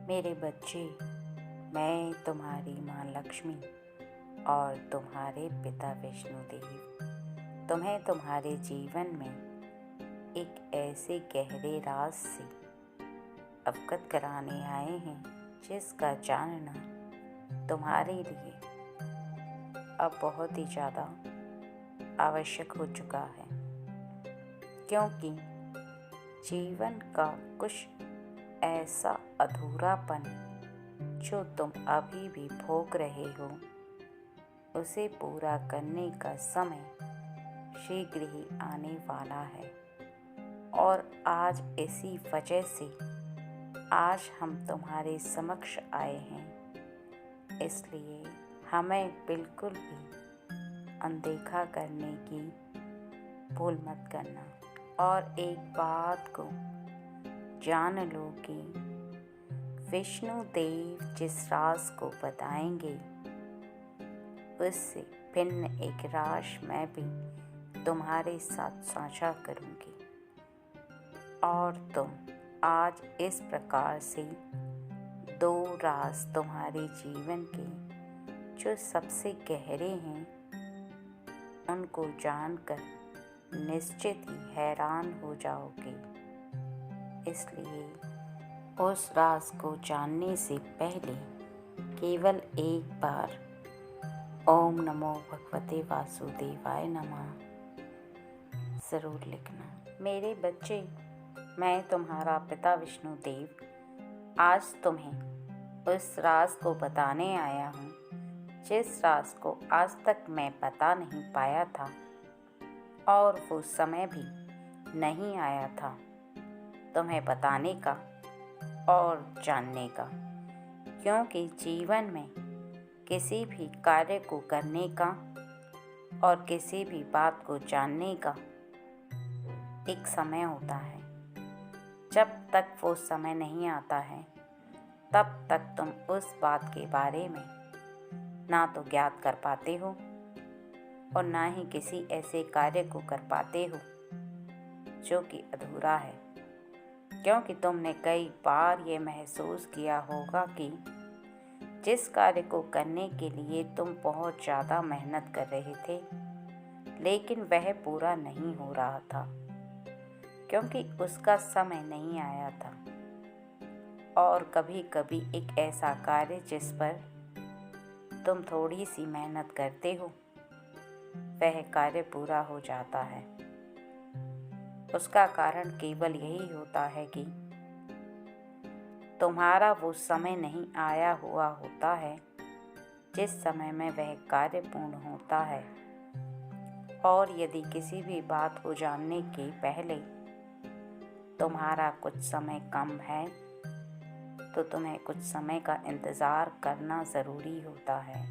मेरे बच्चे, मैं तुम्हारी माँ लक्ष्मी और तुम्हारे पिता विष्णुदेव तुम्हें तुम्हारे जीवन में एक ऐसे गहरे राज से अवगत कराने आए हैं जिसका जानना तुम्हारे लिए अब बहुत ही ज़्यादा आवश्यक हो चुका है, क्योंकि जीवन का कुछ ऐसा अधूरापन जो तुम अभी भी भोग रहे हो, उसे पूरा करने का समय शीघ्र ही आने वाला है। और आज इसी वजह से आज हम तुम्हारे समक्ष आए हैं। इसलिए हमें बिल्कुल भी अनदेखा करने की भूल मत करना। और एक बात को जान लो कि विष्णु देव जिस राज को बताएंगे, उससे भिन्न एक राज मैं भी तुम्हारे साथ साझा करूंगी। और तुम आज इस प्रकार से दो राज तुम्हारे जीवन के जो सबसे गहरे हैं, उनको जानकर निश्चित ही हैरान हो जाओगे। इसलिए उस राज को जानने से पहले केवल एक बार ओम नमो भगवते वासुदेवाय नमः ज़रूर लिखना। मेरे बच्चे, मैं तुम्हारा पिता विष्णुदेव आज तुम्हें उस राज को बताने आया हूँ जिस राज को आज तक मैं बता नहीं पाया था, और वो समय भी नहीं आया था तुम्हें बताने का और जानने का। क्योंकि जीवन में किसी भी कार्य को करने का और किसी भी बात को जानने का एक समय होता है। जब तक वो समय नहीं आता है, तब तक तुम उस बात के बारे में ना तो ज्ञात कर पाते हो और ना ही किसी ऐसे कार्य को कर पाते हो जो कि अधूरा है। क्योंकि तुमने कई बार ये महसूस किया होगा कि जिस कार्य को करने के लिए तुम बहुत ज़्यादा मेहनत कर रहे थे, लेकिन वह पूरा नहीं हो रहा था क्योंकि उसका समय नहीं आया था। और कभी कभी एक ऐसा कार्य जिस पर तुम थोड़ी सी मेहनत करते हो, वह कार्य पूरा हो जाता है। उसका कारण केवल यही होता है कि तुम्हारा वो समय नहीं आया हुआ होता है जिस समय में वह कार्य पूर्ण होता है। और यदि किसी भी बात को जानने के पहले तुम्हारा कुछ समय कम है, तो तुम्हें कुछ समय का इंतज़ार करना ज़रूरी होता है।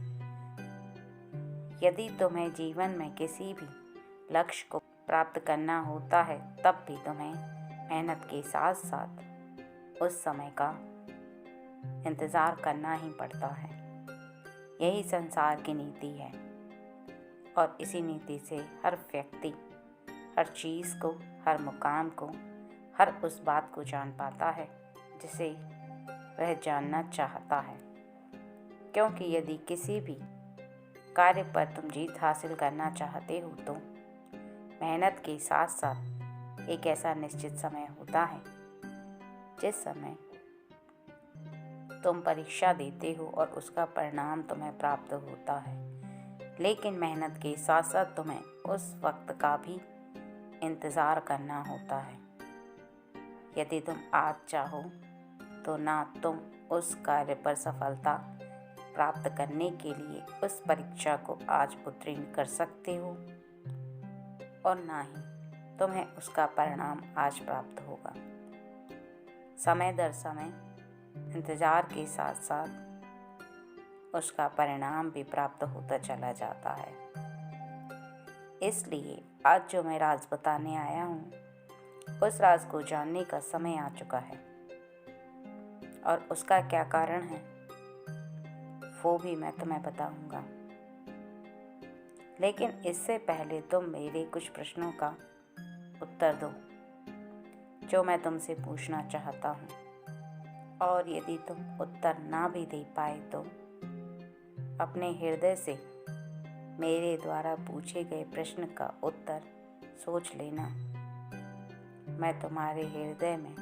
यदि तुम्हें जीवन में किसी भी लक्ष्य को प्राप्त करना होता है, तब भी तुम्हें मेहनत के साथ साथ उस समय का इंतज़ार करना ही पड़ता है। यही संसार की नीति है। और इसी नीति से हर व्यक्ति हर चीज़ को, हर मुकाम को, हर उस बात को जान पाता है जिसे वह जानना चाहता है। क्योंकि यदि किसी भी कार्य पर तुम जीत हासिल करना चाहते हो, तो मेहनत के साथ साथ एक ऐसा निश्चित समय होता है जिस समय तुम परीक्षा देते हो और उसका परिणाम तुम्हें प्राप्त होता है। लेकिन मेहनत के साथ साथ तुम्हें उस वक्त का भी इंतज़ार करना होता है। यदि तुम आज चाहो तो ना तुम उस कार्य पर सफलता प्राप्त करने के लिए उस परीक्षा को आज उत्तीर्ण कर सकते हो, और ना ही तुम्हें उसका परिणाम आज प्राप्त होगा। समय दर समय इंतज़ार के साथ साथ उसका परिणाम भी प्राप्त होता चला जाता है। इसलिए आज जो मैं राज बताने आया हूँ, उस राज को जानने का समय आ चुका है। और उसका क्या कारण है, वो भी मैं तुम्हें बताऊंगा। लेकिन इससे पहले तुम मेरे कुछ प्रश्नों का उत्तर दो जो मैं तुमसे पूछना चाहता हूँ। और यदि तुम उत्तर ना भी दे पाए तो अपने हृदय से मेरे द्वारा पूछे गए प्रश्न का उत्तर सोच लेना। मैं तुम्हारे हृदय में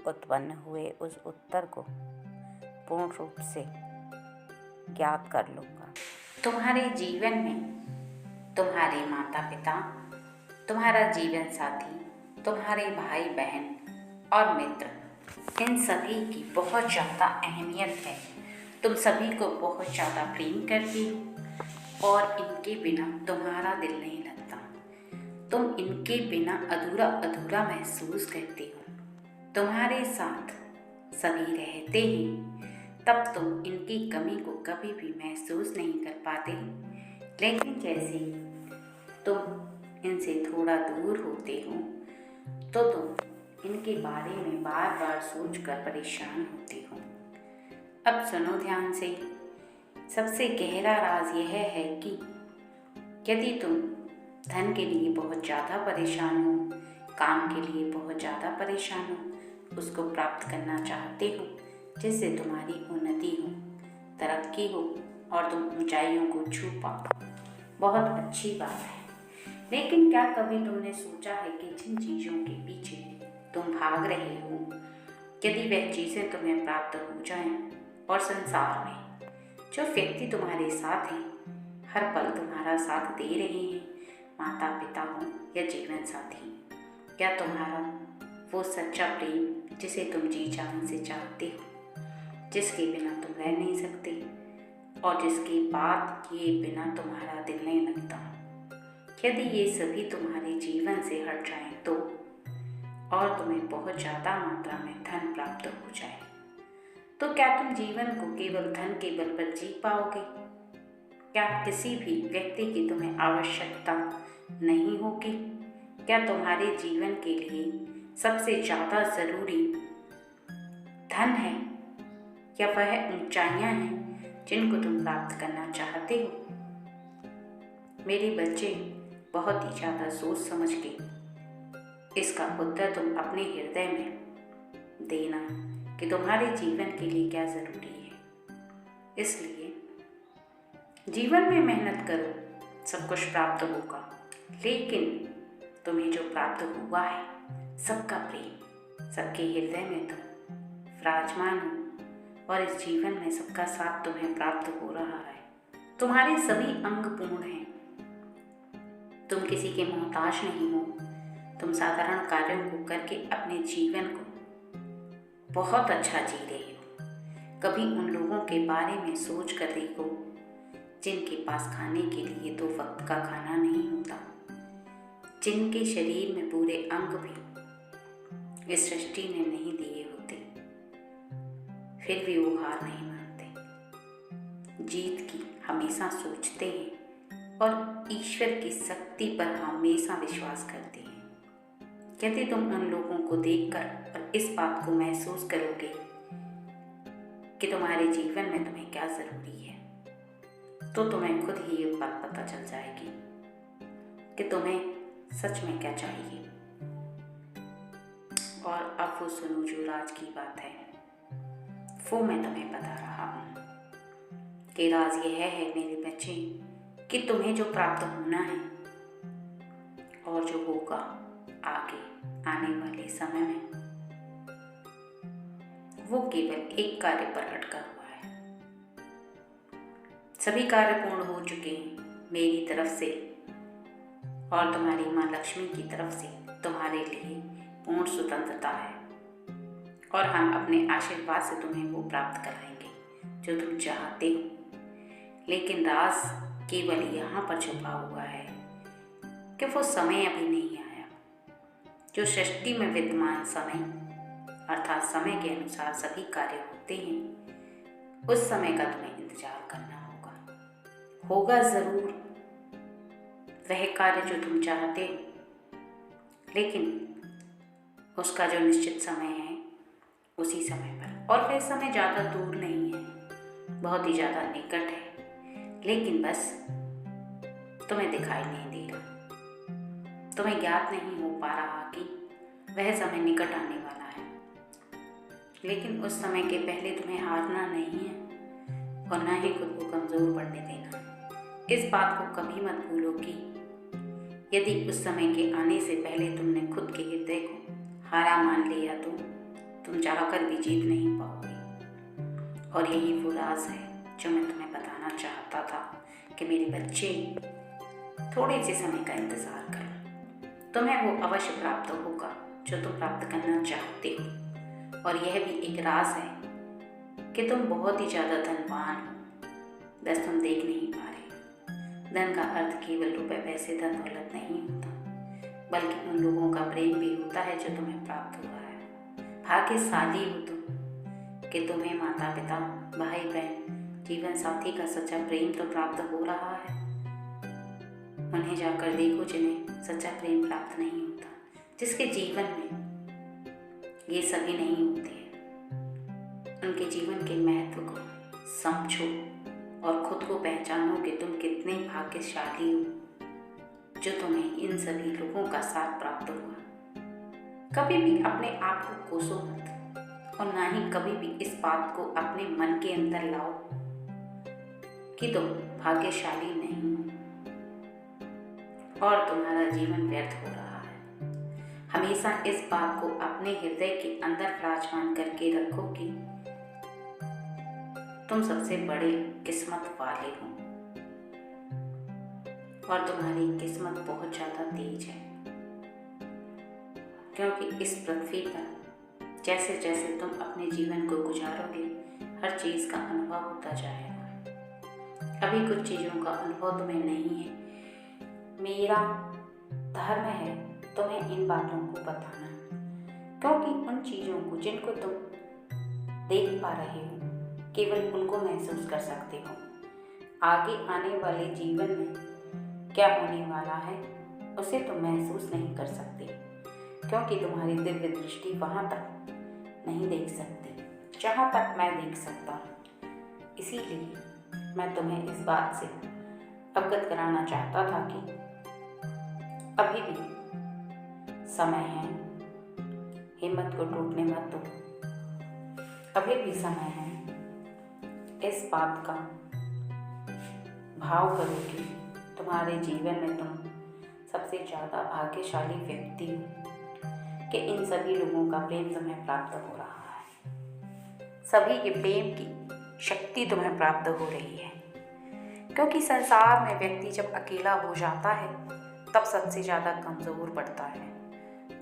उत्पन्न हुए उस उत्तर को पूर्ण रूप से ज्ञात कर लूँगा। तुम्हारे जीवन में तुम्हारे माता पिता, तुम्हारा जीवन साथी, तुम्हारे भाई बहन और मित्र, इन सभी की बहुत ज़्यादा अहमियत है। तुम सभी को बहुत ज़्यादा प्रेम करती हो और इनके बिना तुम्हारा दिल नहीं लगता। तुम इनके बिना अधूरा अधूरा महसूस करते हो। तुम्हारे साथ सभी रहते हैं तब तुम इनकी कमी को कभी भी महसूस नहीं कर पाते, लेकिन जैसे तुम इनसे थोड़ा दूर होते हो तो तुम इनके बारे में बार बार सोचकर परेशान होते हो। अब सुनो ध्यान से। सबसे गहरा राज यह है कि यदि तुम धन के लिए बहुत ज़्यादा परेशान हो, काम के लिए बहुत ज़्यादा परेशान हो, उसको प्राप्त करना चाहते हो जिससे तुम्हारी उन्नति हो, तरक्की हो और तुम ऊंचाइयों को छू पाओ, बहुत अच्छी बात है। लेकिन क्या कभी तुमने सोचा है कि जिन चीज़ों के पीछे तुम भाग रहे हो, यदि वह चीज़ें तुम्हें प्राप्त हो जाएं और संसार में जो व्यक्ति तुम्हारे साथ हैं, हर पल तुम्हारा साथ दे रहे हैं, माता पिता हो या जीवन साथी, क्या तुम्हारा वो सच्चा प्रेम जिसे तुम जी जान से चाहते हो, जिसके बिना तुम रह नहीं सकते और जिसके बाद किए बिना तुम्हारा दिल नहीं लगता, यदि ये सभी तुम्हारे जीवन से हट जाएं तो और तुम्हें बहुत ज़्यादा मात्रा में धन प्राप्त हो जाए, तो क्या तुम जीवन को केवल धन के बल पर जी पाओगे? क्या किसी भी व्यक्ति की तुम्हें आवश्यकता नहीं होगी? क्या तुम्हारे जीवन के लिए सबसे ज़्यादा ज़रूरी धन है या वह ऊंचाइयां हैं जिनको तुम प्राप्त करना चाहते हो? मेरे बच्चे, बहुत ही ज़्यादा सोच समझ के इसका उत्तर तुम अपने हृदय में देना कि तुम्हारे जीवन के लिए क्या ज़रूरी है। इसलिए जीवन में मेहनत करो, सब कुछ प्राप्त होगा, लेकिन तुम्हें जो प्राप्त हुआ है, सबका प्रेम, सबके हृदय में तुम विराजमान हो और इस जीवन में सबका साथ तुम्हें प्राप्त हो रहा है। तुम्हारे सभी अंग पूर्ण हैं, तुम किसी के मोहताज नहीं हो। तुम साधारण कार्यों को करके अपने जीवन को बहुत अच्छा जी रहे हो। कभी उन लोगों के बारे में सोच कर देखो जिनके पास खाने के लिए 2 वक्त का खाना नहीं होता, जिनके शरीर में पूरे अंग भी इस सृष्टि ने नहीं दिए होते, फिर भी वो हार नहीं मानते, जीत की हमेशा सोचते हैं और ईश्वर की शक्ति पर हमेशा विश्वास करते हैं। यदि तुम उन लोगों को देखकर और इस बात को महसूस करोगे कि तुम्हारे जीवन में तुम्हें क्या ज़रूरी है, तो तुम्हें खुद ही ये बात पता चल जाएगी कि तुम्हें सच में क्या चाहिए। और अब वो सुनो जो राज की बात है, वो मैं तुम्हें बता रहा हूँ कि राज यह है मेरे बच्चे कि तुम्हें जो प्राप्त होना है और जो होगा आगे आने वाले समय में, वो केवल एक कार्य पर अटका हुआ है। सभी कार्य पूर्ण हो चुके हैं मेरी तरफ से और तुम्हारी माँ लक्ष्मी की तरफ से तुम्हारे लिए पूर्ण स्वतंत्रता है और हम अपने आशीर्वाद से तुम्हें वो प्राप्त कराएंगे जो तुम चाहते हो। लेकिन राज केवल यहाँ पर छुपा हुआ है कि वो समय अभी नहीं आया। जो सृष्टि में विद्यमान समय अर्थात समय के अनुसार सभी कार्य होते हैं, उस समय का तुम्हें इंतजार करना होगा ज़रूर वह कार्य जो तुम चाहते हो, लेकिन उसका जो निश्चित समय है उसी समय पर, और वह समय ज़्यादा दूर नहीं है, बहुत ही ज़्यादा निकट है, लेकिन बस तुम्हें दिखाई नहीं दे रहा, तुम्हें ज्ञात नहीं हो पा रहा कि वह समय निकट आने वाला है। लेकिन उस समय के पहले तुम्हें हारना नहीं है और ना ही खुद को कमज़ोर पड़ने देना है। इस बात को कभी मत भूलो कि यदि उस समय के आने से पहले तुमने खुद के हृदय को हारा मान लिया तो तुम चाहकर भी जीत नहीं पाओगे। और यही वो राज है जो मैं तुम्हें बताना चाहता था कि मेरे बच्चे, थोड़े से समय का इंतज़ार करो। तुम्हें वो अवश्य प्राप्त होगा जो तुम प्राप्त करना चाहते हो। और यह भी एक राज है कि तुम बहुत ही ज़्यादा धनवान हो, बस तुम देख नहीं पा रहे। धन का अर्थ केवल रुपए पैसे धन दौलत नहीं होता, बल्कि उन लोगों का प्रेम भी होता है जो तुम्हें प्राप्त हुआ है। भाग्यशाली हो तुम कि तुम्हें माता पिता, भाई बहन, जीवन साथी का सच्चा प्रेम तो प्राप्त हो रहा है। उन्हें जाकर देखो जिन्हें सच्चा प्रेम प्राप्त नहीं होता, जिसके जीवन में ये सभी नहीं होते हैं। उनके जीवन के महत्व को समझो और खुद को पहचानो कि तुम कितने भाग्यशाली हो जो तुम्हें इन सभी लोगों का साथ प्राप्त हुआ। कभी भी अपने आप को कोसो मत और ना ही कभी भी इस बात को अपने मन के अंदर लाओ कि तुम भाग्यशाली नहीं हो और तुम्हारा जीवन व्यर्थ हो रहा है। हमेशा इस बात को अपने हृदय के अंदर विराजमान करके रखो कि तुम सबसे बड़े किस्मत वाले हो और तुम्हारी किस्मत बहुत ज़्यादा तेज है, क्योंकि इस पृथ्वी पर जैसे जैसे तुम अपने जीवन को गुजारोगे हर चीज़ का अनुभव होता जाएगा। अभी कुछ चीज़ों का अनुभव तुम्हें नहीं है। मेरा धर्म है तुम्हें इन बातों को बताना, क्योंकि उन चीज़ों को जिनको तुम देख पा रहे हो केवल उनको महसूस कर सकते हो। आगे आने वाले जीवन में क्या होने वाला है उसे तुम महसूस नहीं कर सकते, क्योंकि तुम्हारी दिव्य दृष्टि वहाँ तक नहीं देख सकती जहाँ तक मैं देख सकता हूँ। इसीलिए मैं तुम्हें इस बात से अवगत कराना चाहता था कि अभी भी समय है, हिम्मत को टूटने मत दो। अभी भी समय है, इस बात का भाव करो कि तुम्हारे जीवन में तुम सबसे ज़्यादा भाग्यशाली व्यक्ति हो कि इन सभी लोगों का प्रेम तुम्हें प्राप्त हो रहा है। सभी के प्रेम की शक्ति तुम्हें प्राप्त हो रही है, क्योंकि संसार में व्यक्ति जब अकेला हो जाता है तब सबसे ज़्यादा कमज़ोर पड़ता है।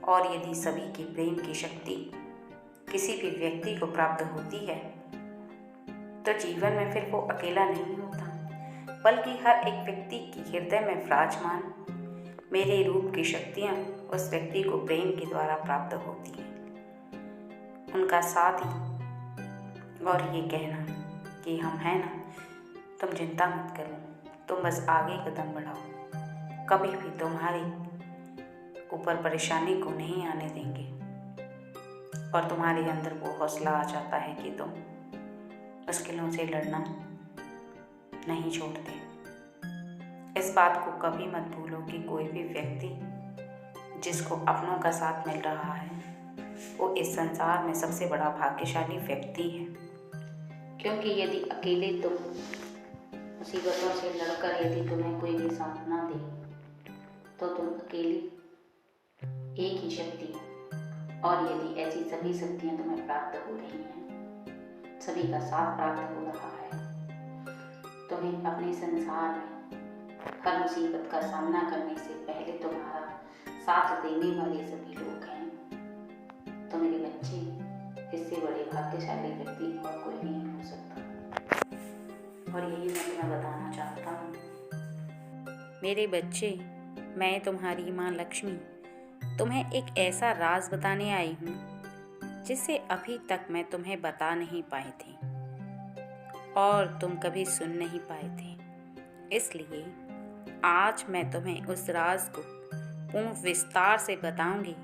और यदि सभी के प्रेम की शक्ति किसी भी व्यक्ति को प्राप्त होती है तो जीवन में फिर वो अकेला नहीं होता, बल्कि हर एक व्यक्ति की हृदय में विराजमान मेरे रूप की शक्तियाँ उस व्यक्ति को प्रेम के द्वारा प्राप्त होती हैं। उनका साथ ही और ये कहना कि हम हैं ना, तुम चिंता मत करो, तुम बस आगे कदम बढ़ाओ, कभी भी तुम्हारे ऊपर परेशानी को नहीं आने देंगे। और तुम्हारे अंदर वो हौसला आ जाता है कि तुम मुश्किलों से लड़ना नहीं छोड़ते। इस बात को कभी मत भूलो कि कोई भी व्यक्ति जिसको अपनों का साथ मिल रहा है वो इस संसार में सबसे बड़ा भाग्यशाली व्यक्ति है। क्योंकि यदि अकेले तुम मुसीबतों से लड़कर यदि तुम्हें कोई भी साथ ना दे तो तुम अकेली एक ही शक्ति हो। और यदि ऐसी सभी शक्तियाँ तुम्हें प्राप्त हो रही हैं, सभी का साथ प्राप्त हो रहा है, तुम्हें अपने संसार में हर मुसीबत का सामना करने से पहले तुम्हारा साथ देने वाले सभी लोग हैं, तो मेरे बच्चे, इससे बड़े भाग्यशाली व्यक्ति और कोई नहीं हो सकता। और यही मैं तुम्हें बताना चाहता हूँ। मेरे बच्चे, मैं तुम्हारी माँ लक्ष्मी तुम्हें एक ऐसा राज बताने आई हूँ जिसे अभी तक मैं तुम्हें बता नहीं पाई थी और तुम कभी सुन नहीं पाए थे। इसलिए आज मैं तुम्हें उस राज को पूर्ण विस्तार से बताऊंगी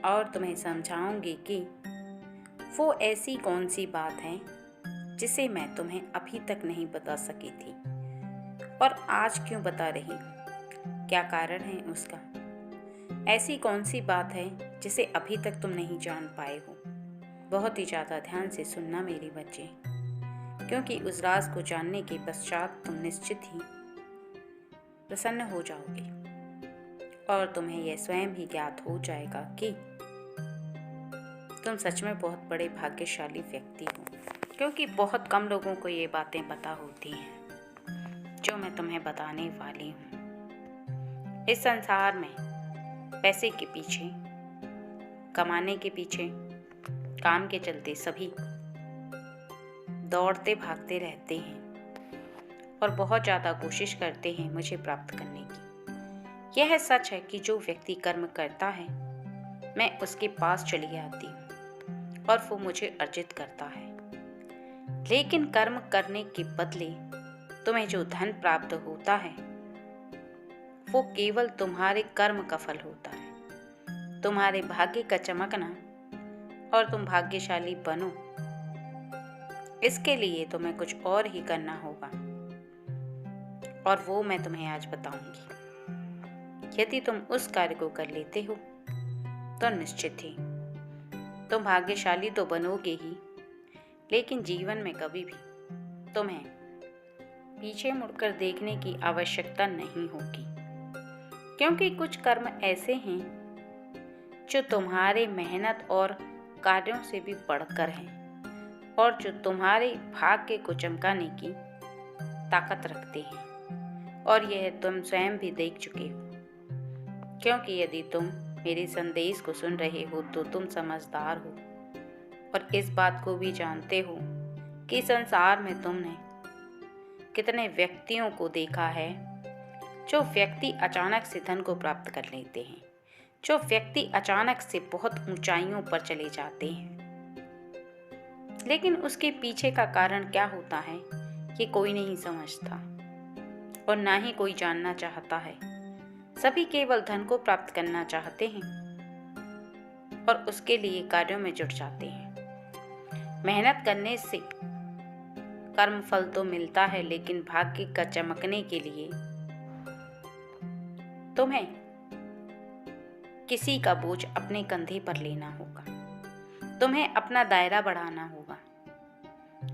और तुम्हें समझाऊंगी कि वो ऐसी कौन सी बात है जिसे मैं तुम्हें अभी तक नहीं बता सकी थी और आज क्यों बता रही हूँ, क्या कारण है उसका। ऐसी कौन सी बात है जिसे अभी तक तुम नहीं जान पाए हो। बहुत ही ज़्यादा ध्यान से सुनना मेरे बच्चे, क्योंकि उस राज को जानने के पश्चात तुम निश्चित ही प्रसन्न हो जाओगे और तुम्हें यह स्वयं ही ज्ञात हो जाएगा कि तुम सच में बहुत बड़े भाग्यशाली व्यक्ति हो, क्योंकि बहुत कम लोगों को ये बातें पता होती हैं जो मैं तुम्हें बताने वाली हूँ। इस संसार में पैसे के पीछे, कमाने के पीछे, काम के चलते सभी दौड़ते भागते रहते हैं और बहुत ज़्यादा कोशिश करते हैं मुझे प्राप्त करने की। यह सच है कि जो व्यक्ति कर्म करता है मैं उसके पास चली आती हूँ और वो मुझे अर्जित करता है, लेकिन कर्म करने के बदले तुम्हें जो धन प्राप्त होता है वो केवल तुम्हारे कर्म का फल होता है, तुम्हारे भाग्य का चमकना और तुम भाग्यशाली बनो। इसके लिए तुम्हें कुछ और ही करना होगा और वो मैं तुम्हें आज बताऊंगी। यदि तुम उस कार्य को कर लेते हो तो निश्चित ही तुम भाग्यशाली तो बनोगे ही, लेकिन जीवन में कभी भी तुम्हें पीछे मुड़कर देखने की आवश्यकता नहीं होगी, क्योंकि कुछ कर्म ऐसे हैं जो तुम्हारे मेहनत और कार्यों से भी बढ़कर हैं और जो तुम्हारे भाग्य को चमकाने की ताकत रखते हैं, और यह तुम स्वयं भी देख चुके हो, क्योंकि यदि तुम मेरे संदेश को सुन रहे हो तो तुम समझदार हो और इस बात को भी जानते हो कि संसार में तुमने कितने व्यक्तियों को देखा है जो व्यक्ति अचानक से धन को प्राप्त कर लेते हैं, जो व्यक्ति अचानक से बहुत ऊंचाइयों पर चले जाते हैं, लेकिन उसके पीछे का कारण क्या होता है ये कोई नहीं समझता और ना ही कोई जानना चाहता है। सभी केवल धन को प्राप्त करना चाहते हैं और उसके लिए कार्यों में जुट जाते हैं। मेहनत करने से कर्म फल तो मिलता है, लेकिन भाग्य का चमकने के लिए तुम्हें किसी का बोझ अपने कंधे पर लेना होगा, तुम्हें अपना दायरा बढ़ाना होगा,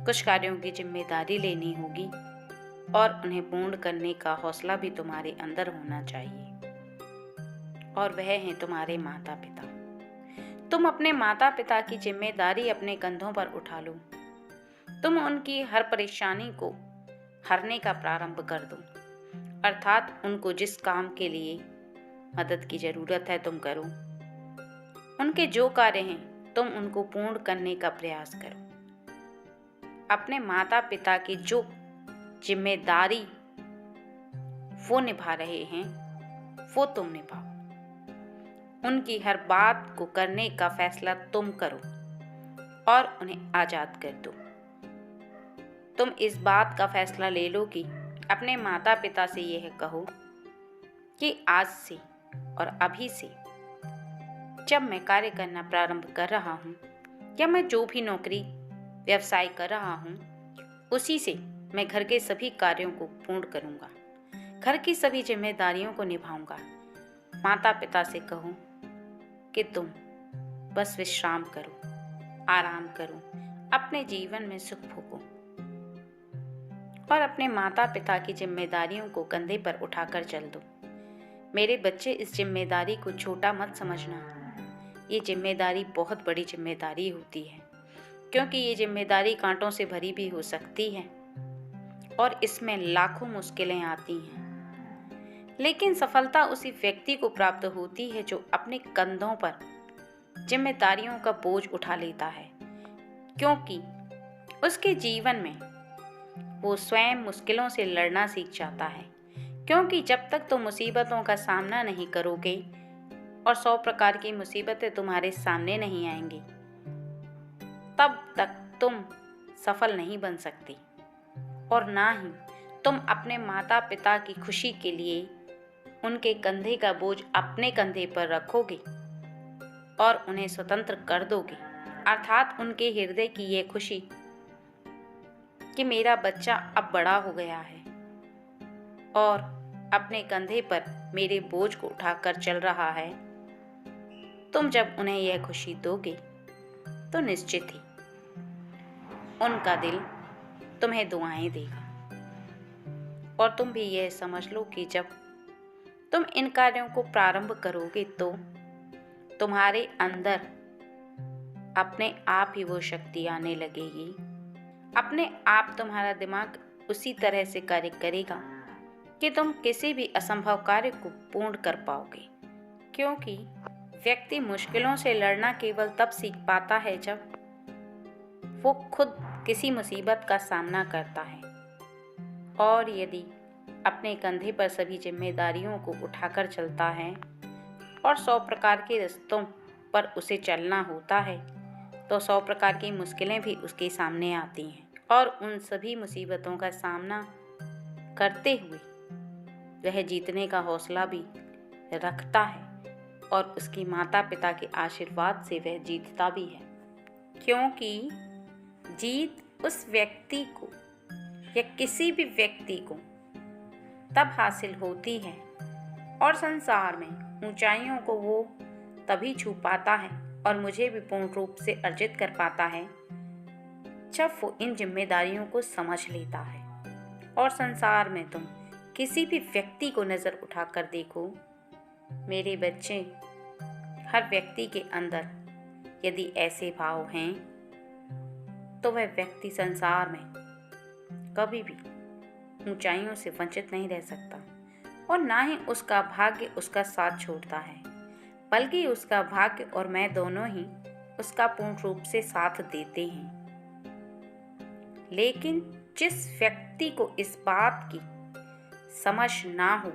कुछ कार्यों की जिम्मेदारी लेनी होगी और उन्हें पूर्ण करने का हौसला भी तुम्हारे अंदर होना चाहिए, और वह हैं तुम्हारे माता पिता। तुम अपने माता पिता की जिम्मेदारी अपने कंधों पर उठा लो, तुम उनकी हर परेशानी को हरने का प्रारंभ कर दो, अर्थात उनको जिस काम के लिए मदद की जरूरत है तुम करो, उनके जो कार्य हैं तुम उनको पूर्ण करने का प्रयास करो। अपने माता पिता की जो जिम्मेदारी वो निभा रहे हैं वो तुम निभाओ, उनकी हर बात को करने का फैसला तुम करो और उन्हें आज़ाद कर दो। तुम इस बात का फैसला ले लो कि अपने माता पिता से यह कहो कि आज से और अभी से जब मैं कार्य करना प्रारंभ कर रहा हूँ या मैं जो भी नौकरी व्यवसाय कर रहा हूँ उसी से मैं घर के सभी कार्यों को पूर्ण करूँगा, घर की सभी जिम्मेदारियों को निभाऊंगा। माता पिता से कहो कि तुम बस विश्राम करो, आराम करो, अपने जीवन में सुख भोगो और अपने माता पिता की जिम्मेदारियों को कंधे पर उठाकर चल दो। मेरे बच्चे, इस जिम्मेदारी को छोटा मत समझना, ये जिम्मेदारी बहुत बड़ी जिम्मेदारी होती है, क्योंकि ये जिम्मेदारी कांटों से भरी भी हो सकती है और इसमें लाखों मुश्किलें आती हैं, लेकिन सफलता उसी व्यक्ति को प्राप्त होती है जो अपने कंधों पर जिम्मेदारियों का बोझ उठा लेता है, क्योंकि उसके जीवन में वो स्वयं मुश्किलों से लड़ना सीख जाता है। क्योंकि जब तक तुम मुसीबतों का सामना नहीं करोगे और 100 प्रकार की मुसीबतें तुम्हारे सामने नहीं आएंगी, तब तक तुम सफल नहीं बन सकती और ना ही तुम अपने माता पिता की खुशी के लिए उनके कंधे का बोझ अपने कंधे पर रखोगे और उन्हें स्वतंत्र कर दोगे, अर्थात उनके हृदय की ये खुशी कि मेरा बच्चा अब बड़ा हो गया है और अपने कंधे पर मेरे बोझ को उठाकर चल रहा है। तुम जब उन्हें यह खुशी दोगे तो निश्चित ही उनका दिल तुम्हें दुआएं देगा। और तुम भी यह समझ लो कि जब तुम इन कार्यों को प्रारंभ करोगे तो तुम्हारे अंदर अपने आप ही वो शक्ति आने लगेगी। अपने आप तुम्हारा दिमाग उसी तरह से कार्य करेगा कि तुम किसी भी असंभव कार्य को पूर्ण कर पाओगे, क्योंकि व्यक्ति मुश्किलों से लड़ना केवल तब सीख पाता है जब वो खुद किसी मुसीबत का सामना करता है। और यदि अपने कंधे पर सभी जिम्मेदारियों को उठाकर चलता है और 100 प्रकार के रास्तों पर उसे चलना होता है, तो 100 प्रकार की मुश्किलें भी उसके सामने आती हैं। और उन सभी मुसीबतों का सामना करते हुए वह जीतने का हौसला भी रखता है और उसकी माता पिता के आशीर्वाद से वह जीतता भी है, क्योंकि जीत उस व्यक्ति को या किसी भी व्यक्ति को तब हासिल होती है और संसार में ऊंचाइयों को वो तभी छू पाता है और मुझे भी पूर्ण रूप से अर्जित कर पाता है जब वो इन जिम्मेदारियों को समझ लेता है। और संसार में तुम किसी भी व्यक्ति को नज़र उठाकर देखो मेरे बच्चे, हर व्यक्ति के अंदर यदि ऐसे भाव हैं तो वह व्यक्ति संसार में कभी भी ऊंचाइयों से वंचित नहीं रह सकता और ना ही उसका भाग्य उसका साथ छोड़ता है, बल्कि उसका भाग्य और मैं दोनों ही उसका पूर्ण रूप से साथ देते हैं। लेकिन जिस व्यक्ति को इस बात की समझ ना हो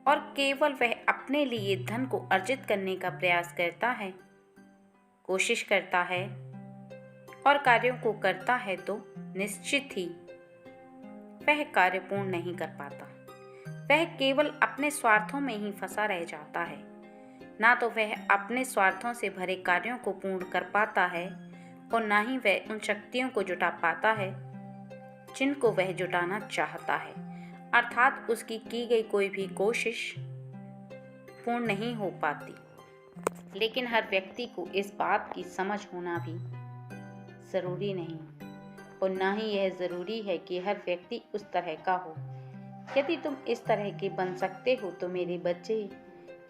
और केवल वह अपने लिए धन को अर्जित करने का प्रयास करता है, कोशिश करता है और कार्यों को करता है, तो निश्चित ही वह कार्य पूर्ण नहीं कर पाता। वह केवल अपने स्वार्थों में ही फंसा रह जाता है। ना तो वह अपने स्वार्थों से भरे कार्यों को पूर्ण कर पाता है और ना ही वह उन शक्तियों को जुटा पाता है जिनको वह जुटाना चाहता है। अर्थात उसकी की गई कोई भी कोशिश पूर्ण नहीं हो पाती। लेकिन हर व्यक्ति को इस बात की समझ होना भी ज़रूरी नहीं और ना ही यह ज़रूरी है कि हर व्यक्ति उस तरह का हो। यदि तुम इस तरह के बन सकते हो तो मेरे बच्चे,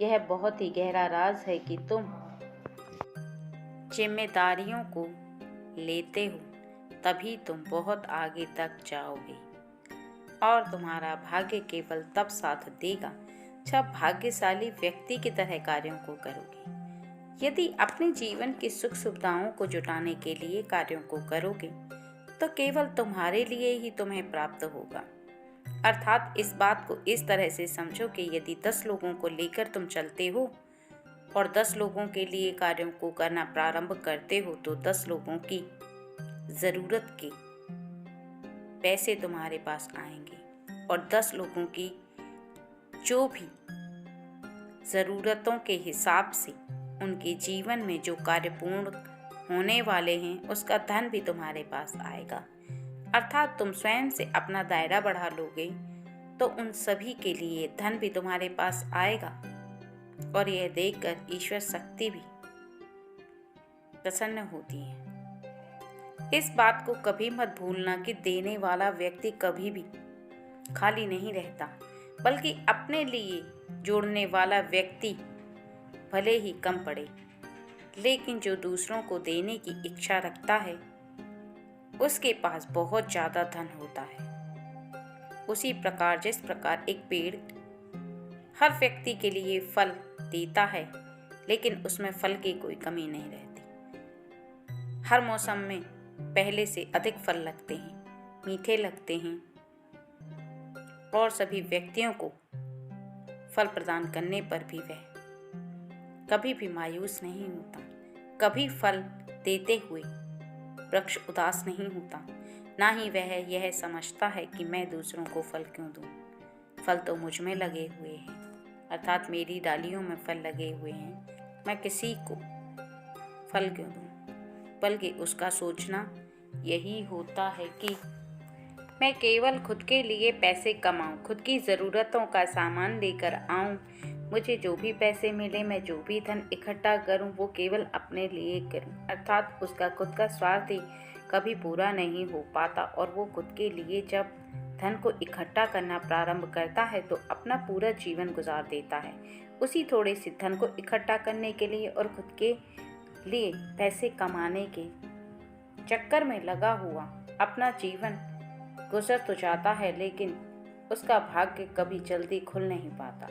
यह बहुत ही गहरा राज है कि तुम जिम्मेदारियों को लेते हो, तभी तुम बहुत आगे तक जाओगे। और तुम्हारा भाग्य केवल तब साथ देगा जब भाग्यशाली व्यक्ति की तरह कार्यों को करोगे। यदि अपने जीवन की सुख सुविधाओं को जुटाने के लिए कार्यों को करोगे तो केवल तुम्हारे लिए ही तुम्हें प्राप्त होगा। अर्थात इस बात को इस तरह से समझो कि यदि 10 लोगों को लेकर तुम चलते हो और 10 लोगों के लिए कार्यों को करना प्रारंभ करते हो तो 10 लोगों की ज़रूरत के पैसे तुम्हारे पास आएंगे और 10 लोगों की जो भी ज़रूरतों के हिसाब से उनके जीवन में जो कार्य पूर्ण होने वाले हैं उसका धन भी तुम्हारे पास आएगा। अर्थात तुम स्वयं से अपना दायरा बढ़ा लोगे तो उन सभी के लिए धन भी तुम्हारे पास आएगा। और यह देखकर ईश्वर शक्ति भी प्रसन्न होती है। इस बात को कभी मत भूलना कि देने वाला व्यक्ति कभी भी खाली नहीं रहता, बल्कि अपने लिए जोड़ने वाला व्यक्ति भले ही कम पड़े, लेकिन जो दूसरों को देने की इच्छा रखता है उसके पास बहुत ज़्यादा धन होता है। उसी प्रकार जिस प्रकार एक पेड़ हर व्यक्ति के लिए फल देता है, लेकिन उसमें फल की कोई कमी नहीं रहती। हर मौसम में पहले से अधिक फल लगते हैं, मीठे लगते हैं और सभी व्यक्तियों को फल प्रदान करने पर भी वह कभी भी मायूस नहीं होता। कभी फल देते हुए वृक्ष उदास नहीं होता, ना ही वह यह समझता है कि मैं दूसरों को फल क्यों दूं, फल तो मुझ में लगे हुए हैं, अर्थात मेरी डालियों में फल लगे हुए हैं, मैं किसी को फल क्यों दूं। बल्कि उसका सोचना यही होता है कि मैं केवल खुद के लिए पैसे कमाऊं, खुद की ज़रूरतों का सामान लेकर आऊं, मुझे जो भी पैसे मिले, मैं जो भी धन इकट्ठा करूं, वो केवल अपने लिए करूं, अर्थात उसका खुद का स्वार्थ ही कभी पूरा नहीं हो पाता। और वो खुद के लिए जब धन को इकट्ठा करना प्रारंभ करता है तो अपना पूरा जीवन गुजार देता है उसी थोड़े से धन को इकट्ठा करने के लिए और खुद के लिए पैसे कमाने के चक्कर में लगा हुआ। अपना जीवन गुजर तो जाता है, लेकिन उसका भाग्य कभी जल्दी खुल नहीं पाता,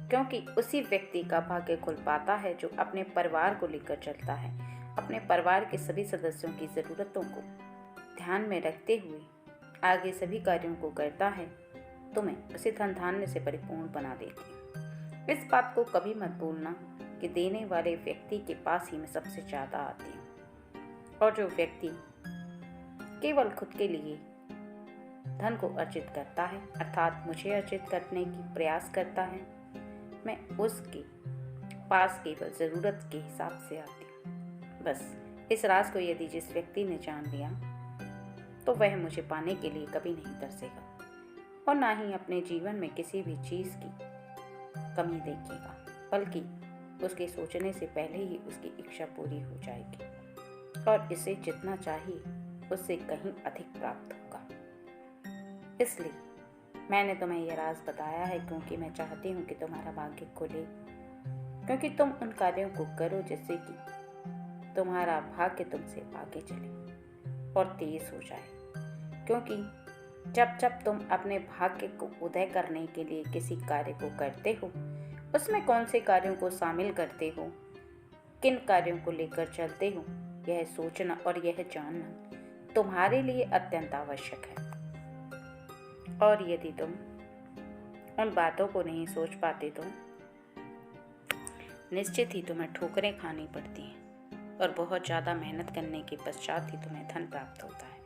क्योंकि उसी व्यक्ति का भाग्य खुल पाता है जो अपने परिवार को लेकर चलता है, अपने परिवार के सभी सदस्यों की ज़रूरतों को ध्यान में रखते हुए आगे सभी कार्यों को करता है। तुम्हें उसी धन धान्य से परिपूर्ण बना देती हूँ। इस बात को कभी मत भूलना कि देने वाले व्यक्ति के पास ही मैं सबसे ज़्यादा आती हूँ, और जो व्यक्ति केवल खुद के लिए धन को अर्जित करता है, अर्थात मुझे अर्जित करने की प्रयास करता है, मैं उसके पास केवल ज़रूरत के हिसाब से आती हूँ। बस इस राज को यदि जिस व्यक्ति ने जान लिया तो वह मुझे पाने के लिए कभी नहीं तरसेगा और ना ही अपने जीवन में किसी भी चीज़ की कमी देखेगा, बल्कि उसके सोचने से पहले ही उसकी इच्छा पूरी हो जाएगी और इसे जितना चाहिए उससे कहीं अधिक प्राप्त होगा। इसलिए मैंने तुम्हें यह राज बताया है, क्योंकि मैं चाहती हूँ कि तुम्हारा भाग्य खुले, क्योंकि तुम उन कार्यों को करो जिससे कि तुम्हारा भाग्य तुमसे आगे चले और तेज हो जाए। क्योंकि जब जब तुम अपने भाग्य को उदय करने के लिए किसी कार्य को करते हो, उसमें कौन से कार्यों को शामिल करते हो, किन कार्यों को लेकर चलते हो, यह सोचना और यह जानना तुम्हारे लिए अत्यंत आवश्यक है। और यदि तुम उन बातों को नहीं सोच पाते तो निश्चित ही तुम्हें ठोकरें खानी पड़ती हैं और बहुत ज़्यादा मेहनत करने के पश्चात ही तुम्हें धन प्राप्त होता है।